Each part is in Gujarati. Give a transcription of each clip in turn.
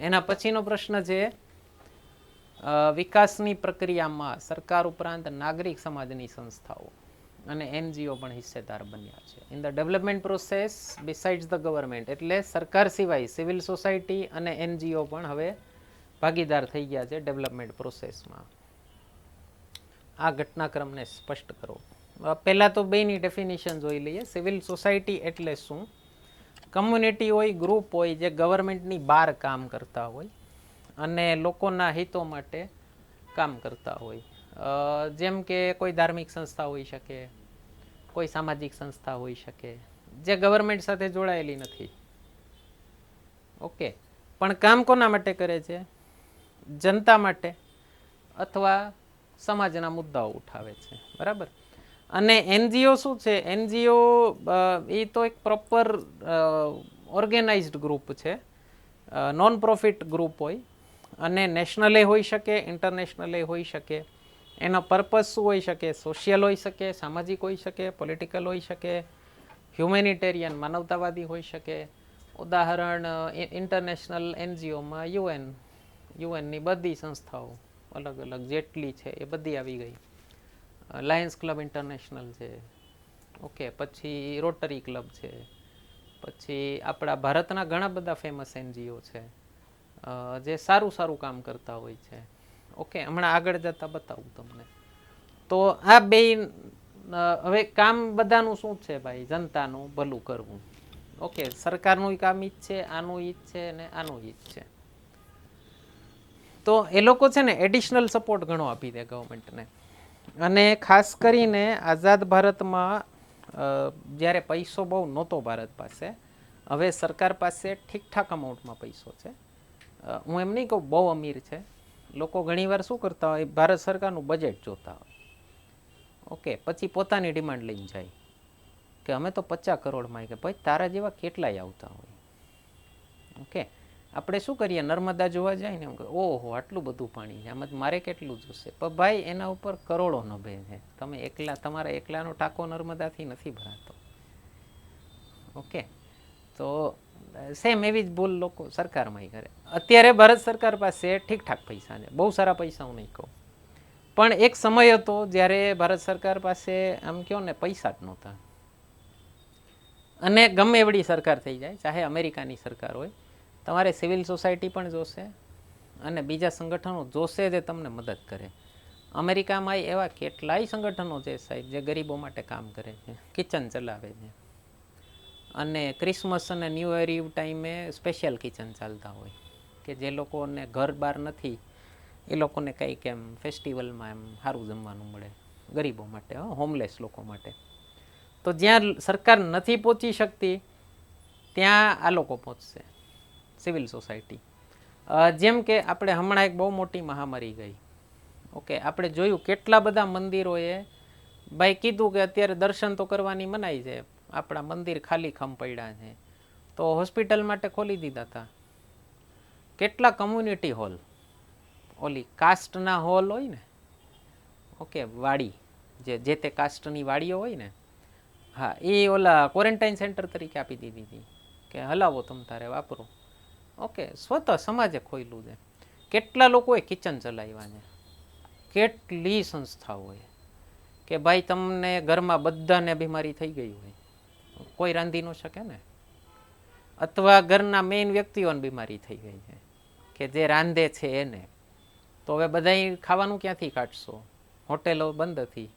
એના પછીનો પ્રશ્ન છે વિકાસની પ્રક્રિયામાં સરકાર ઉપરાંત નાગરિક સમાજની સંસ્થાઓ અને એનજીઓ પણ હિસ્સેદાર બન્યા છે in the development process besides the government. એટલે સરકાર સિવાય સિવિલ સોસાયટી અને એનજીઓ પણ હવે ભાગીદાર થઈ ગયા છે ડેવલપમેન્ટ પ્રોસેસમાં. આ ઘટનાક્રમને સ્પષ્ટ કરો. પહેલાં તો બેની ડેફિનેશન જોઈ લઈએ. સિવિલ સોસાયટી એટલે શું? કમ્યુનિટી હોય, ગ્રુપ હોય જે ગવર્મેન્ટની બહાર કામ કરતા હોય અને લોકોના હિતો માટે કામ કરતા હોય. જેમ કે કોઈ ધાર્મિક સંસ્થા હોઈ શકે, કોઈ સામાજિક સંસ્થા હોઈ શકે જે ગવર્મેન્ટ સાથે જોડાયેલી નથી. ઓકે, પણ કામ કોના માટે કરે છે? જનતા માટે અથવા સમાજના મુદ્દાઓ ઉઠાવે છે. બરાબર. અને એનજીઓ શું છે? એનજીઓ એ તો એક પ્રોપર ઓર્ગેનાઇઝડ ગ્રુપ છે, નોન પ્રોફિટ ગ્રુપ હોય અને નેશનલે હોઈ શકે, ઇન્ટરનેશનલે હોઈ શકે. એનો પર્પઝ શું હોઈ શકે? સોશિયલ હોઈ શકે, સામાજિક હોઈ શકે, પોલિટિકલ હોઈ શકે, હ્યુમેનિટેરિયન માનવતાવાદી હોઈ શકે. ઉદાહરણ ઇન્ટરનેશનલ એનજીઓમાં યુએનની બધી સંસ્થાઓ અલગ અલગ જેટલી છે એ બધી આવી ગઈ. લાયન્સ ક્લબ ઇન્ટરનેશનલ છે, ઓકે, પછી રોટરી ક્લબ છે, પછી આપણા ભારતના ઘણા બધા ફેમસ એનજીઓ છે જે સારું સારું કામ કરતા હોય છે. ઓકે, હમણાં આગળ જતાં બતાવું તમને. તો આ બે હવે કામ બધાનું શું છે ભાઈ? જનતાનું ભલું કરવું. ઓકે, સરકારનું કામ ઈ જ છે, આનું ઈ જ છે અને આનું ઈ જ છે. તો એ લોકો છે ને એડિશનલ સપોર્ટ ઘણો આપી દે ગવર્મેન્ટને. અને ખાસ કરીને આઝાદ ભારતમાં જ્યારે પૈસો બહુ નહોતો ભારત પાસે, હવે સરકાર પાસે ઠીકઠાક અમાઉન્ટમાં પૈસો છે. હું એમ નહીં કહું બહુ અમીર છે. લોકો ઘણીવાર શું કરતા હોય, ભારત સરકારનું બજેટ જોતા હોય, ઓકે, પછી પોતાની ડિમાન્ડ લઈને જાય કે અમે તો 50 કરોડમાં. કે ભાઈ તારા જેવા કેટલાય આવતા હોય. ઓકે, આપણે શું કરીએ, નર્મદા જોવા જાય ને એમ કે ઓહો આટલું બધું પાણી છે, આમાં મારે કેટલું જોશે? પણ ભાઈ એના ઉપર કરોડો નભે છે. તમે એકલા, તમારા એકલાનો ટાંકો નર્મદાથી નથી ભરાતો. ઓકે, તો સેમ એવી જ ભૂલ લોકો સરકારમાં કરે. અત્યારે ભારત સરકાર પાસે ઠીકઠાક પૈસા છે, બહુ સારા પૈસા હું નહીં કહું, પણ એક સમય હતો જ્યારે ભારત સરકાર પાસે આમ કહો ને પૈસા જ નહોતા. અને ગમે એવડી સરકાર થઈ જાય, ચાહે અમેરિકાની સરકાર હોય, તમારે સિવિલ સોસાયટી પણ જોશે અને બીજા સંગઠનો જોશે જે તમને મદદ કરે. અમેરિકામાં એવા કેટલાય સંગઠનો છે સાહેબ જે ગરીબો માટે કામ કરે છે, કિચન ચલાવે છે. અને ક્રિસમસ અને ન્યૂ યર ઇવ ટાઈમે સ્પેશિયલ કિચન ચાલતા હોય કે જે લોકોને ઘર બાર નથી એ લોકોને કંઈક એમ ફેસ્ટિવલમાં એમ સારું જમવાનું મળે ગરીબો માટે, હોમલેસ લોકો માટે. તો જ્યાં સરકાર નથી પહોંચી શકતી ત્યાં આ લોકો પહોંચશે, સિવિલ સોસાયટી. જેમ કે આપણે હમણાં એક બહુ મોટી મહામારી ગઈ. ઓકે, આપણે જોયું કેટલા બધા મંદિરોએ ભાઈ કીધું કે અત્યારે દર્શન તો કરવાની મનાઈ છે, આપણા મંદિર ખાલી ખમ પડ્યા છે, તો હોસ્પિટલ માટે ખોલી દીધા હતા. કેટલા કમ્યુનિટી હોલ, ઓલી કાસ્ટના હોલ હોય ને, ઓકે, વાડી જે તે કાસ્ટની વાડીઓ હોય ને, હા, એ ઓલા ક્વોરન્ટાઇન સેન્ટર તરીકે આપી દીધી હતી કે હલાવો તમ તારે વાપરો. ઓકે, સ્વતઃ સમાજે ખોયલું છે. કેટલા લોકોએ કિચન ચલાવ્યા છે, કેટલી સંસ્થાઓએ કે ભાઈ તમને ઘરમાં બધાને બીમારી થઈ ગઈ હોય, કોઈ રાંધી ન શકે ને, અથવા ઘરના મેઇન વ્યક્તિઓને બીમારી થઈ ગઈ છે કે જે રાંધે છે એને, તો હવે બધા ખાવાનું ક્યાંથી કાઢશો? હોટેલો બંધ હતી,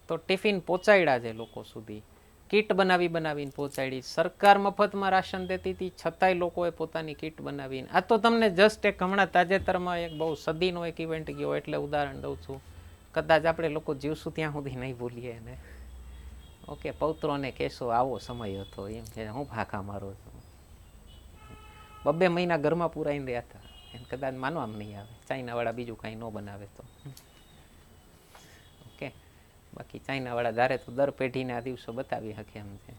તો ટિફિન પહોંચાડ્યા છે લોકો સુધી, કીટ બનાવીને પહોંચાડી. સરકાર મફતમાં રાશન દેતી હતી છતાંય લોકોએ પોતાની કીટ બનાવીને. આ તો તમને જસ્ટ એક હમણાં તાજેતરમાં એક બહુ સદીનો એક ઇવેન્ટ ગયો એટલે ઉદાહરણ દઉં છું. કદાચ આપણે લોકો જીવશું ત્યાં સુધી નહીં ભૂલીએ એને. ઓકે, પૌત્રોને કહેશો આવો સમય હતો એમ કે હું ફાંકા મારો છું. 2 મહિના ઘરમાં પુરાઈને રહ્યા હતા, એને કદાચ માનવામાં નહીં આવે. ચાઇનાવાળા બીજું કાંઈ ન બનાવે તો. ઓકે, બાકી ચાઇનાવાળા ધારે તો દર પેઢીને આ દિવસો બતાવી શકે એમ છે.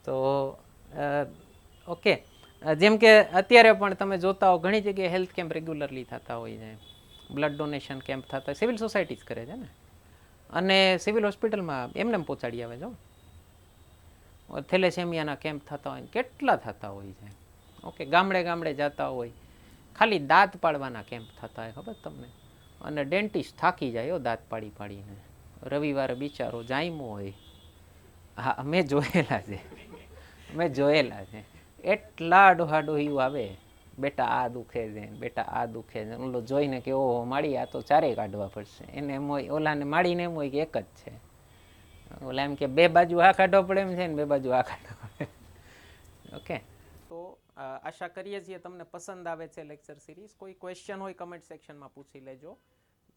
તો ઓકે, જેમ કે અત્યારે પણ તમે જોતા હો ઘણી જગ્યાએ હેલ્થ કેમ્પ રેગ્યુલરલી થતા હોય છે, બ્લડ ડોનેશન કેમ્પ થતા સિવિલ સોસાયટી જ કરે છે ને. અને સિવિલ હોસ્પિટલમાં એમને પહોંચાડી આવે છો. થેલેસેમિયાના કેમ્પ થતા હોય કેટલા થતા હોય છે. ઓકે, ગામડે ગામડે જતા હોય, ખાલી દાંત પાડવાના કેમ્પ થતા હોય, ખબર તમને? અને ડેન્ટિસ્ટ થાકી જાય દાંત પાડી પાડીને, રવિવારે બિચારો જાયમો હોય. હા, મેં જોયેલા છે. એટલા ડોહાડોહિયું આવે, બેટા આ દુખે છે, બેટા આ દુખે છે. ઓલો જોઈને કે ઓહો માળી આ તો ચારેય કાઢવા પડશે. એને એમ હોય, ઓલાને માળીને એમ હોય કે એક જ છે. ઓલા એમ કે બે બાજુ આ કાઢવા પડે એમ છે ને બે બાજુ આ કાઢવા પડે. ઓકે, તો આશા કરીએ છીએ તમને પસંદ આવે છે લેક્ચર સિરીઝ. કોઈ ક્વેશ્ચન હોય કમેન્ટ સેક્શનમાં પૂછી લેજો.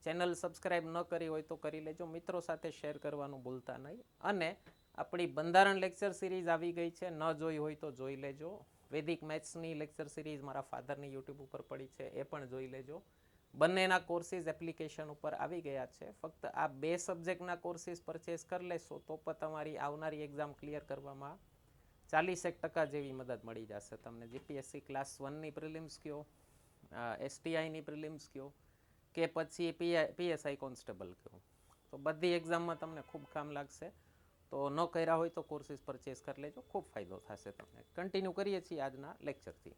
ચેનલ સબસ્ક્રાઈબ ન કરી હોય તો કરી લેજો. મિત્રો સાથે શેર કરવાનું ભૂલતા નહીં. અને આપણી બંધારણ લેક્ચર સિરીઝ આવી ગઈ છે, ન જોઈ હોય તો જોઈ લેજો. વૈદિક મેથ્સની લેક્ચર સિરીઝ મારા ફાધરની યુટ્યુબ ઉપર પડી છે, એ પણ જોઈ લેજો. બંનેના કોર્સીસ એપ્લિકેશન ઉપર આવી ગયા છે. ફક્ત આ 2 સબ્જેક્ટના કોર્સીસ પરચેસ કરી લેશો તો પણ તમારી આવનારી એક્ઝામ ક્લિયર કરવામાં 40% જેવી મદદ મળી જશે તમને. જીપીએસસી ક્લાસ 1ની પ્રિલિમ્સ કયો, STIની પ્રિલિમ્સ કયો, કે પછી PSI કોન્સ્ટેબલ કયો, તો બધી એક્ઝામમાં તમને ખૂબ કામ લાગશે. તો ન કર્યા હોય તો કોર્સીસ પરચેસ કરી લેજો, ખૂબ ફાયદો થશે તમને. કન્ટિન્યુ કરીએ છીએ આજના લેક્ચરથી.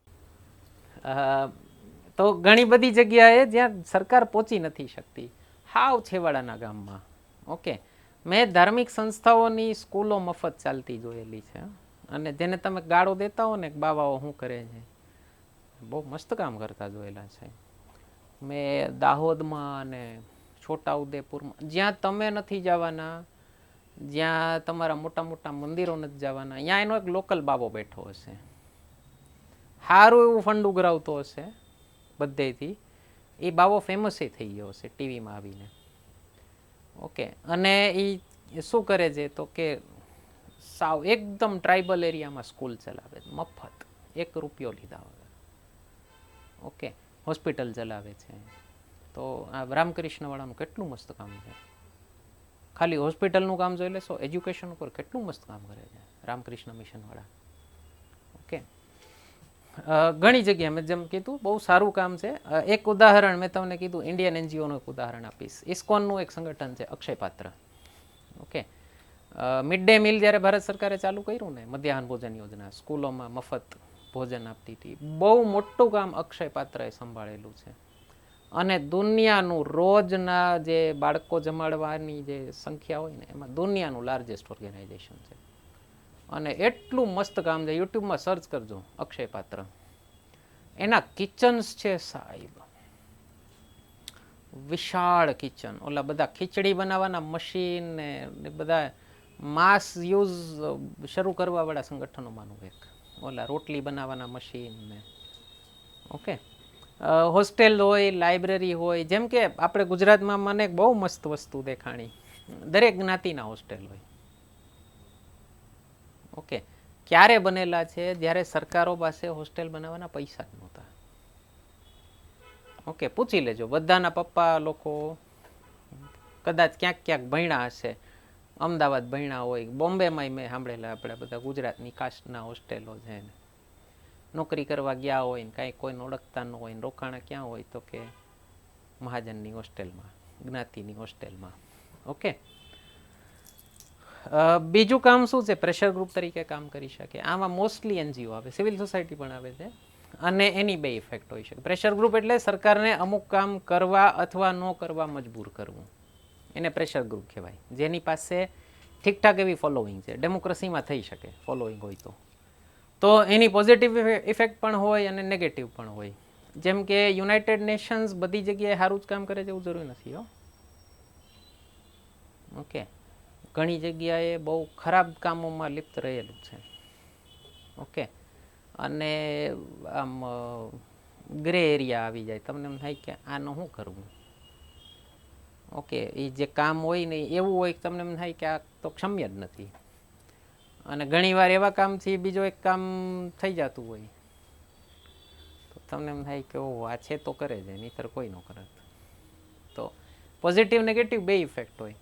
તો ઘણી બધી જગ્યાએ જ્યાં સરકાર પહોંચી નથી શકતી, હાવ છેવાડાના ગામમાં, ઓકે, મેં ધાર્મિક સંસ્થાઓની સ્કૂલો મફત ચાલતી જોયેલી છે. અને જેને તમે ગાળો દેતા હો ને બાવાઓ શું કરે છે, બહુ મસ્ત કામ કરતા જોયેલા છે. મેં દાહોદમાં અને છોટાઉદેપુરમાં, જ્યાં તમે નથી જવાના, જ્યાં તમારા મોટા મોટા મંદિરો નથી જવાના, ત્યાં એનો એક લોકલ બાવો બેઠો હશે, સારું એવું ફંડ ઉઘરાવતો હશે બધેથી. એ બાવો ફેમસ થઈ ગયો હશે ટીવીમાં આવીને. ઓકે, અને એ શું કરે છે તો કે સાવ એકદમ ટ્રાઇબલ એરિયામાં સ્કૂલ ચલાવે છે મફત, 1 રૂપિયો લીધા વગર. ઓકે, હોસ્પિટલ ચલાવે છે. તો આ રામકૃષ્ણવાળાનું કેટલું મસ્ત કામ છે. ખાલી હોસ્પિટલનું કામ જોઈ લેશો, એજ્યુકેશન ઉપર કેટલું મસ્ત કામ કરે છે રામકૃષ્ણ મિશનવાળા. ઓકે, ઘણી જગ્યાએ મેં જેમ કીધું બહુ સારું કામ છે. એક ઉદાહરણ મેં તમને કીધું, ઇન્ડિયન NGOનું એક ઉદાહરણ આપીશ. ઇસ્કોનનું એક સંગઠન છે Akshayapatra. Okay, mid day meal જ્યારે ભારત સરકારે ચાલુ કર્યું ને, મધ્યાહન ભોજન યોજના, સ્કૂલોમાં મફત ભોજન આપતી હતી, બહુ મોટું કામ અક્ષયપાત્રએ સંભાળેલું છે. અને દુનિયાનું રોજના જે બાળકો જમાડવાની જે સંખ્યા હોય ને, એમાં દુનિયાનું લાર્જેસ્ટ ઓર્ગેનાઇઝેશન છે. અને એટલું મસ્ત કામ છે, યુટ્યુબમાં સર્ચ કરજો અક્ષયપાત્ર. એના કિચન્સ છે સાહેબ, વિશાળ કિચન. ઓલા બધા ખીચડી બનાવવાના મશીન ને બધા માસ યુઝ શરૂ કરવા વાળા સંગઠનોમાંનું એક. ઓલા રોટલી બનાવવાના મશીન ને. ઓકે, હોસ્ટેલ હોય, લાઇબ્રેરી હોય. જેમ કે આપણે ગુજરાતમાં મને બહુ મસ્ત વસ્તુ દેખાણી, દરેક જ્ઞાતિના હોસ્ટેલ હોય. ઓકે, ક્યારે બનેલા છે? જ્યારે સરકારો પાસે હોસ્ટેલ બનાવવાના પૈસા જ નહોતા. ઓકે, પૂછી લેજો બધાના પપ્પા લોકો કદાચ ક્યાંક ક્યાંક ભણ્યા હશે, અમદાવાદ ભણ્યા હોય, બોમ્બેમાંય મેં સાંભળેલા આપણે બધા ગુજરાતની કાસ્ટના હોસ્ટેલો છે. નોકરી કરવા ગયા હોય ને કાંઈ કોઈને ઓળખતા ન હોય ને રોકાણા ક્યાં હોય તો કે મહાજનની હોસ્ટેલમાં, જ્ઞાતિની હોસ્ટેલમાં. ઓકે, બીજું કામ શું છે? પ્રેશર ગ્રુપ તરીકે કામ કરી શકે. આમાં મોસ્ટલી NGO આવે, સિવિલ સોસાયટી પણ આવે છે. અને એની 2 ઇફેક્ટ હોઈ શકે. પ્રેશર ગ્રુપ એટલે સરકારને અમુક કામ કરવા અથવા ન કરવા મજબૂર કરવું, એને પ્રેશર ગ્રુપ કહેવાય. જેની પાસે ઠીકઠાક એવી ફોલોઈંગ છે, ડેમોક્રેસીમાં થઈ શકે ફોલોઈંગ હોય તો એની પોઝિટિવ ઇફેક્ટ પણ હોય અને નેગેટિવ પણ હોય. જેમ કે યુનાઇટેડ નેશન્સ બધી જગ્યાએ સારું જ કામ કરે છે એવું જરૂરી નથી હો. ઓકે, ઘણી જગ્યાએ બહુ ખરાબ કામોમાં લિપ્ત રહેલું છે. ઓકે, અને આમ ગ્રે એરિયા આવી જાય, તમને એમ થાય કે આનું શું કરવું. ઓકે, એ જે કામ હોય ને એવું હોય કે તમને એમ થાય કે આ તો ક્ષમ્ય જ નથી. અને ઘણીવાર એવા કામથી બીજો એક કામ થઈ જતું હોય તો તમને એમ થાય કે ઓહ આ છે તો કરે છે, નહીંતર કોઈ ન કરે. તો પોઝિટિવ નેગેટિવ 2 ઇફેક્ટ હોય.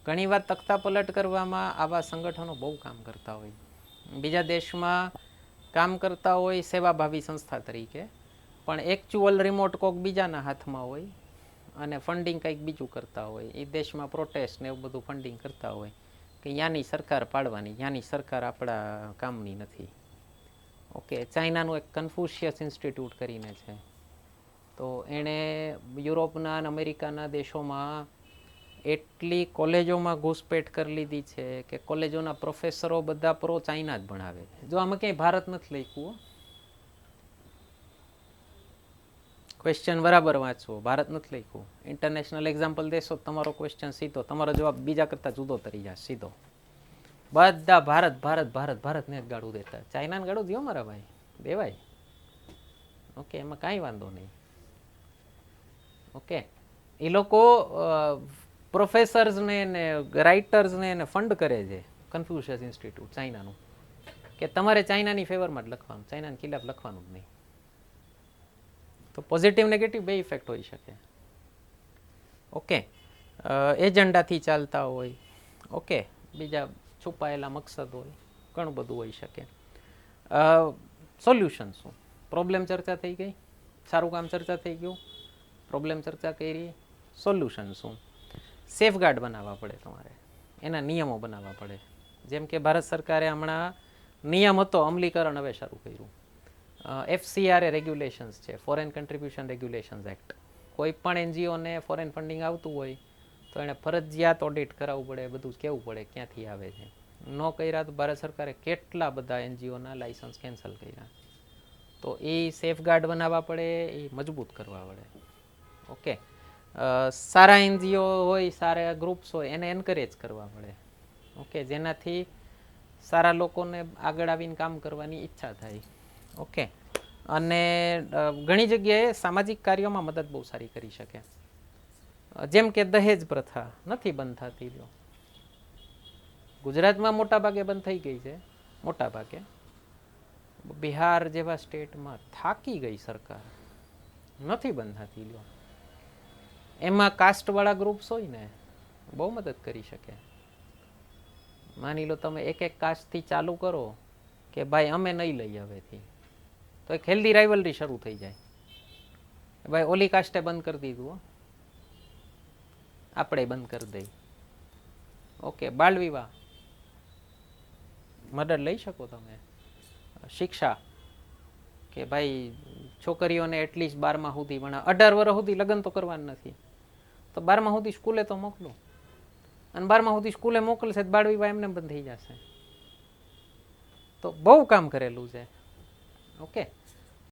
ઘણીવાર તખ્તા પલટ કરવામાં આવા સંગઠનો બહુ કામ કરતા હોય. બીજા દેશમાં કામ કરતા હોય સેવાભાવી સંસ્થા તરીકે, પણ એકચ્યુઅલ રિમોટ કોક બીજાના હાથમાં હોય અને ફંડિંગ કંઈક બીજું કરતા હોય. એ દેશમાં પ્રોટેસ્ટ ને એવું બધું ફંડિંગ કરતા હોય કે યાની સરકાર પાડવાની, યાની સરકાર આપણા કામની નથી. ઓકે, ચાઇનાનું એક કન્ફ્યુશિયસ ઇન્સ્ટિટ્યૂટ કરીને છે, તો એણે યુરોપના અને અમેરિકાના દેશોમાં એટલી કોલેજોમાં ઘૂસપેઠ કરી લીધી છે કે કોલેજોના પ્રોફેસરો બધા પ્રો ચાઇના જ ભણાવે છે. જો આમાં ક્યાંય ભારત નથી લખ્યું, ક્વેશ્ચન બરાબર વાંચવો, ભારત નથી લખ્યું. ઇન્ટરનેશનલ એક્ઝામ્પલ દેશો તમારો ક્વેશ્ચન સીધો, તમારો જવાબ બીજા કરતાં જુદો તરી જશે સીધો. બધા ભારત ભારત ભારત ભારતને જ ગાળું દેતા, ચાઇનાને ગાળું દો મારા ભાઈ, દેવાય. ઓકે, એમાં કાંઈ વાંધો નહીં. ઓકે, એ લોકો પ્રોફેસર્સને ને રાઇટર્સને એને ફંડ કરે છે, કન્ફ્યુશિયસ ઇન્સ્ટિટ્યૂટ ચાઇનાનું, કે તમારે ચાઇનાની ફેવરમાં જ લખવાનું, ચાઇનાની ખિલાફ લખવાનું જ નહીં. તો પોઝિટિવ નેગેટિવ બે ઇફેક્ટ હોઈ શકે. ઓકે, એજન્ડાથી ચાલતા હોય, ઓકે, બીજા છુપાયેલા મકસદ હોય, ઘણું બધું હોઈ શકે. સોલ્યુશન શું? પ્રોબ્લેમ ચર્ચા થઈ ગઈ, સારું કામ ચર્ચા થઈ ગયું, પ્રોબ્લેમ ચર્ચા કરી, સોલ્યુશન શું? સેફગાર્ડ બનાવવા પડે તમારે, એના નિયમો બનાવવા પડે. જેમ કે ભારત સરકારે હમણાં નિયમ હતો, અમલીકરણ હવે શરૂ કર્યું. FCRA રેગ્યુલેશન્સ છે, ફોરેન કન્ટ્રીબ્યુશન રેગ્યુલેશન્સ એક્ટ. કોઈ પણ એનજીઓને ફોરેન ફંડિંગ આવતું હોય તો એને ફરજિયાત ઓડિટ કરાવવું પડે, બધું કહેવું પડે ક્યાંથી આવે છે. ન કર્યા તો ભારત સરકારે કેટલા બધા એનજીઓના લાઇસન્સ કેન્સલ કર્યા. તો એ સેફગાર્ડ બનાવવા પડે, એ મજબૂત કરવા પડે. ઓકે, સારા એનજીઓ હોય, સારા ગ્રુપ્સ હોય, એને એન્કરેજ કરવા પડે. ઓકે, જેનાથી સારા લોકોને આગળ આવીને કામ કરવાની ઈચ્છા થાય. ઓકે, અને ઘણી જગ્યાએ સામાજિક કાર્યોમાં મદદ બહુ સારી કરી શકે. જેમ કે દહેજ પ્રથા નથી બંધ થતી. લ્યો, ગુજરાતમાં મોટા ભાગે બંધ થઈ ગઈ છે, મોટા ભાગે. બિહાર જેવા સ્ટેટમાં થાકી ગઈ સરકાર, નથી બંધ થતી. લ્યો, એમાં કાસ્ટવાળા ગ્રુપ્સ હોય ને, બહુ મદદ કરી શકે. માની લો તમે એક એક કાસ્ટથી ચાલુ કરો કે ભાઈ અમે નહીં લઈએ હવેથી, તો એક હેલ્ધી રાઇવલરી શરૂ થઈ જાય. ભાઈ ઓલી કાસ્ટે બંધ કરી દીધું, આપણે બંધ કરી દઈ. ઓકે, બાળ વિવાહ મદદ લઈ શકો તમે. શિક્ષા કે ભાઈ છોકરીઓને એટલીસ્ટ 12મા સુધી ભણા, 18 વર્ષ સુધી લગ્ન તો કરવાનું નથી, તો 12મા સુધી સ્કૂલે તો મોકલો. અને 12મા સુધી સ્કૂલે મોકલશે તો બાળ વિવાહ એમને બંધ થઈ જશે. તો બહુ કામ કરેલું છે. ઓકે,